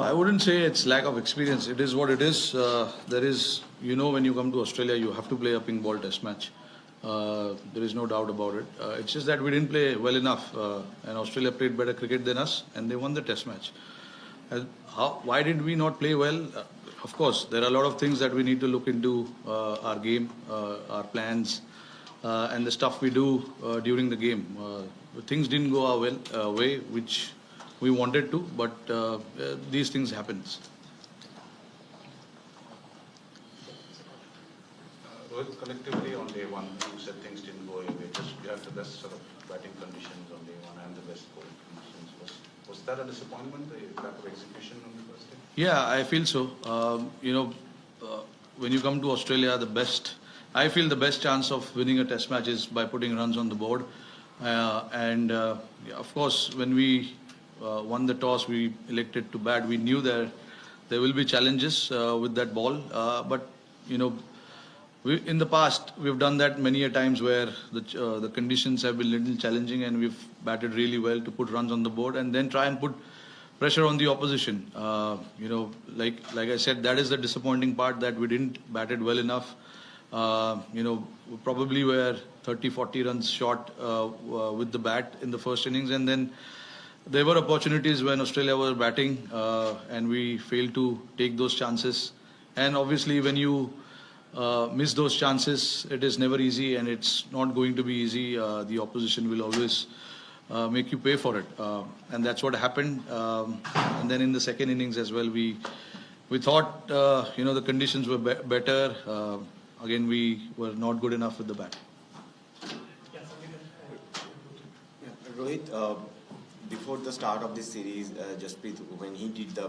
I wouldn't say it's lack of experience. It is what it is. There is, when you come to Australia, you have to play a pink ball test match. There is no doubt about it. It's just that we didn't play well enough, and Australia played better cricket than us, and they won the test match. Why did we not play well? Of course, there are a lot of things that we need to look into our game, our plans, and the stuff we do during the game. Things didn't go our way, which we wanted to, but these things happens. Rohit, collectively on day one, you said things didn't go your way. Just you have the best sort of batting conditions on day one and the best bowling conditions. Was that a disappointment, the lack of execution on the first day? Yeah, I feel so. When you come to Australia, I feel the best chance of winning a test match is by putting runs on the board. Of course, when we won the toss, we elected to bat. We knew there will be challenges with that ball, but in the past we've done that many a times where the conditions have been little challenging, and we've batted really well to put runs on the board and then try and put pressure on the opposition. Like I said, that is the disappointing part, that we didn't bat it well enough. Probably were 30-40 runs short with the bat in the first innings, and then there were opportunities when Australia were batting, and we failed to take those chances. And obviously, when you miss those chances, it is never easy, and it's not going to be easy. The opposition will always make you pay for it, and that's what happened. And then in the second innings as well, we thought the conditions were better. Again, we were not good enough with the bat. Rohit, before the start of this series, Jasprit, when he did the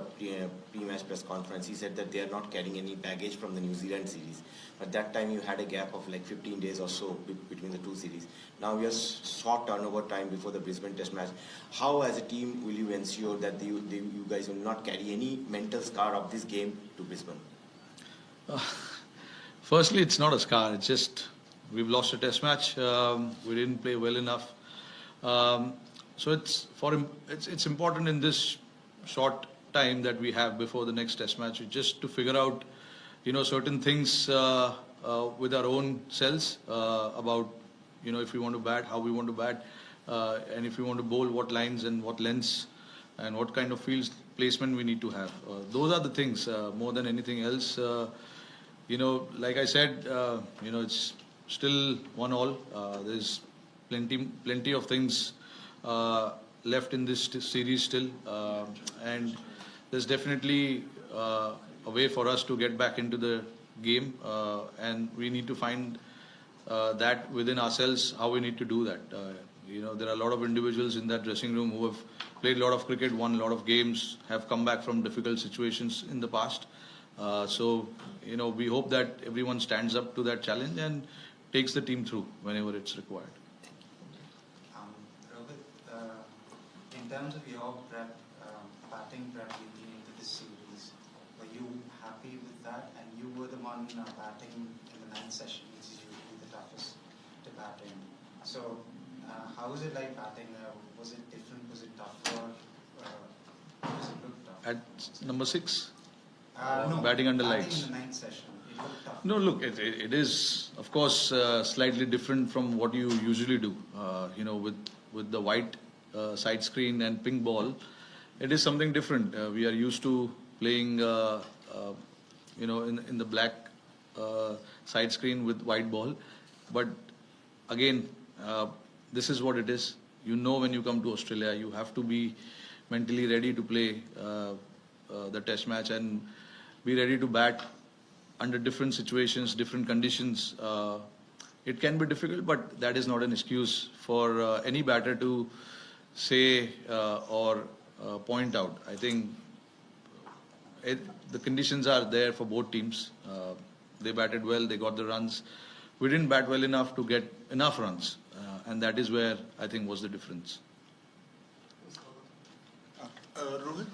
pre-match press conference, he said that they are not carrying any baggage from the New Zealand series. At that time, you had a gap of like 15 days or so between the two series. Now we are short turnover time before the Brisbane Test match. How, as a team, will you ensure that you guys will not carry any mental scar of this game to Brisbane? Firstly, it's not a scar. It's just we've lost a test match. We didn't play well enough. So it's important in this short time that we have before the next test match, just to figure out certain things with our own selves about if we want to bat, how we want to bat, and if we want to bowl, what lines and what lengths and what kind of field placement we need to have. Those are the things more than anything else. Like I said, it's still 1-1. There's plenty of things left in this series still, and there's definitely a way for us to get back into the game, and we need to find that within ourselves, how we need to do that. There are a lot of individuals in that dressing room who have played a lot of cricket, won a lot of games, have come back from difficult situations in the past. So we hope that everyone stands up to that challenge and takes the team through whenever it's required. In terms of your batting prep leading into this series, were you happy with that? And you were the one batting in the 9th session, which is usually the toughest to bat in. So, how was it like batting? Was it different? Was it tougher? Was it look tough? At number 6? No, batting under batting lights. in the 9th session. It looked tough. No, look, it is, of course, slightly different from what you usually do. With the white side screen and pink ball, it is something different. We are used to playing, in the black side screen with white ball. But again, this is what it is. When you come to Australia, you have to be mentally ready to play the test match and be ready to bat under different situations, different conditions. It can be difficult, but that is not an excuse for any batter to say or point out. I think the conditions are there for both teams. They batted well, they got the runs. We didn't bat well enough to get enough runs, and that is where I think was the difference. Rohit,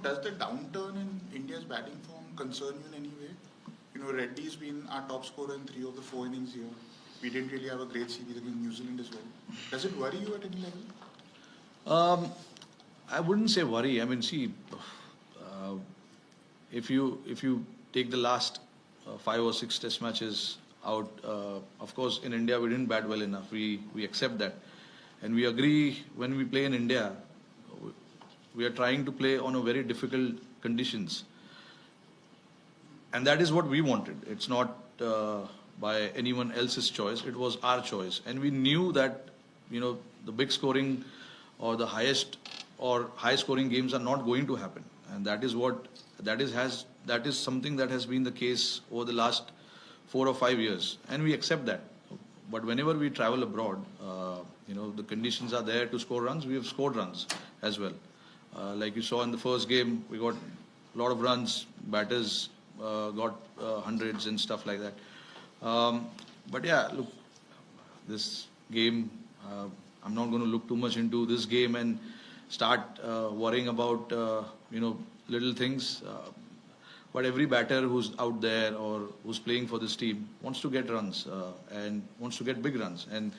does the downturn in India's batting form concern you in any way? Reddy's been our top scorer in 3 of the 4 innings here. We didn't really have a great series against New Zealand as well. Does it worry you at any level? I wouldn't say worry. I mean, see, if you take the last 5 or 6 test matches out, of course in India we didn't bat well enough. We accept that, and we agree when we play in India, we are trying to play on a very difficult conditions, and that is what we wanted. It's not by anyone else's choice. It was our choice, and we knew that the big scoring or the highest or high scoring games are not going to happen, and that is something that has been the case over the last 4 or 5 years, and we accept that. But whenever we travel abroad, the conditions are there to score runs. We have scored runs as well. Like you saw in the first game, we got a lot of runs. Batters got hundreds and stuff like that. But yeah, look, this game, I'm not going to look too much into this game and start worrying about little things. But every batter who's out there or who's playing for this team wants to get runs and wants to get big runs and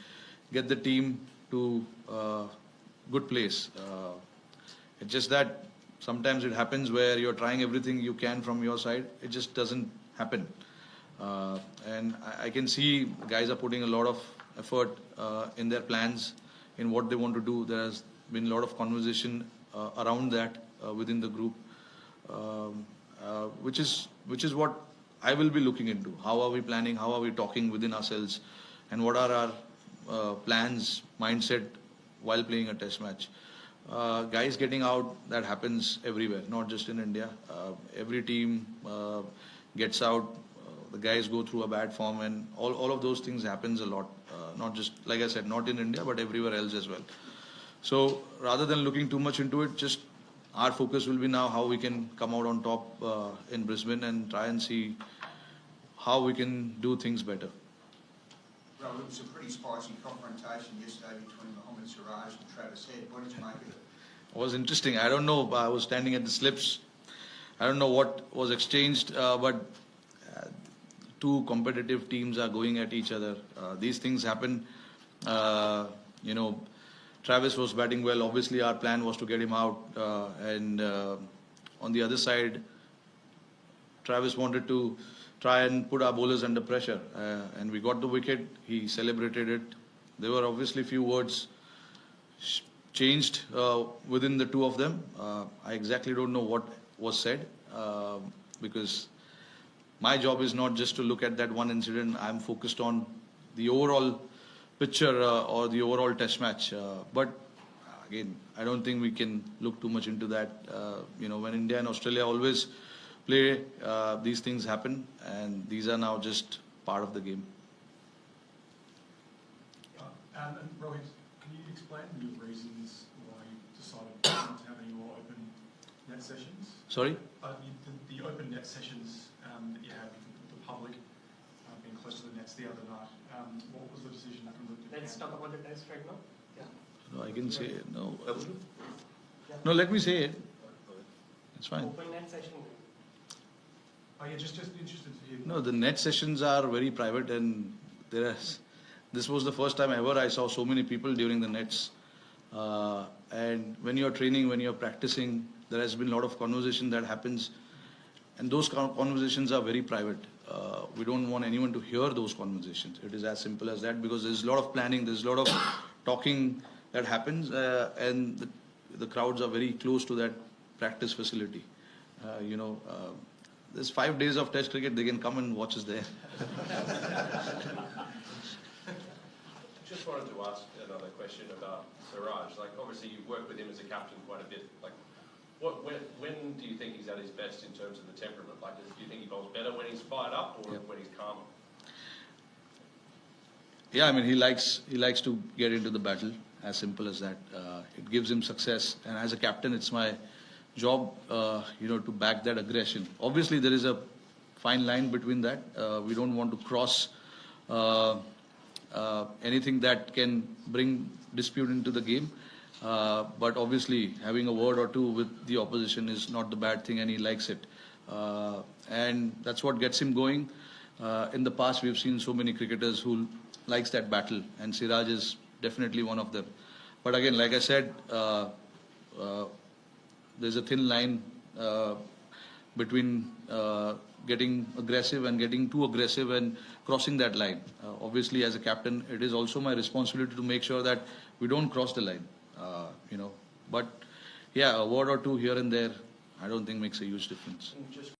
get the team to good place. It's just that sometimes it happens where you're trying everything you can from your side. It just doesn't happen. And I can see guys are putting a lot of effort in their plans, in what they want to do. There has been a lot of conversation around that within the group, which is what I will be looking into. How are we planning? How are we talking within ourselves? And what are our plans, mindset while playing a test match? Guys getting out, that happens everywhere, not just in India. Every team gets out. The guys go through a bad form, and all of those things happens a lot. Not just, like I said, not in India, but everywhere else as well. So rather than looking too much into it, just our focus will be now how we can come out on top in Brisbane and try and see how we can do things better. Well, it was a pretty spicy confrontation yesterday between Mohammad Siraj and Travis Head. What did you make of it? It was interesting. I don't know. I was standing at the slips. I don't know what was exchanged, but two competitive teams are going at each other. These things happen. Travis was batting well. Obviously, our plan was to get him out. And on the other side, Travis wanted to try and put our bowlers under pressure. And we got the wicket. He celebrated it. There were obviously few words changed within the two of them. I exactly don't know what was said because my job is not just to look at that one incident. I'm focused on the overall picture or the overall test match. But again, I don't think we can look too much into that. When India and Australia always play, these things happen, and these are now just part of the game. And Rohit, can you explain the reasons why you decided not to have any more open net sessions? Sorry? The open net sessions that you had with the public being close to the nets the other night, what was the decision from the Let's talk about the test right now. Yeah. No, I can say it. No. No, let me say it. It's fine. Open net session. Oh yeah, just interested to hear. No, the net sessions are very private, and this was the first time ever I saw so many people during the nets. And when you're training, when you're practicing, there has been a lot of conversation that happens, and those conversations are very private. We don't want anyone to hear those conversations. It is as simple as that, because there's a lot of planning, there's a lot of talking that happens, and the crowds are very close to that practice facility. There's 5 days of test cricket, they can come and watch us there. Just wanted to ask another question about Siraj. Like, obviously you've worked with him as a captain quite a bit. Like, when do you think he's at his best in terms of the temperament? Like, do you think he bowls better when he's fired up or when he's calmer? Yeah, I mean, he likes to get into the battle. As simple as that. It gives him success, and as a captain, it's my job, to back that aggression. Obviously, there is a fine line between that. We don't want to cross anything that can bring dispute into the game. But obviously, having a word or two with the opposition is not the bad thing, and he likes it. And that's what gets him going. In the past, we've seen so many cricketers who likes that battle, and Siraj is definitely one of them. But again, like I said, there's a thin line between getting aggressive and getting too aggressive and crossing that line. Obviously, as a captain, it is also my responsibility to make sure that we don't cross the line. But yeah, a word or two here and there, I don't think makes a huge difference. Just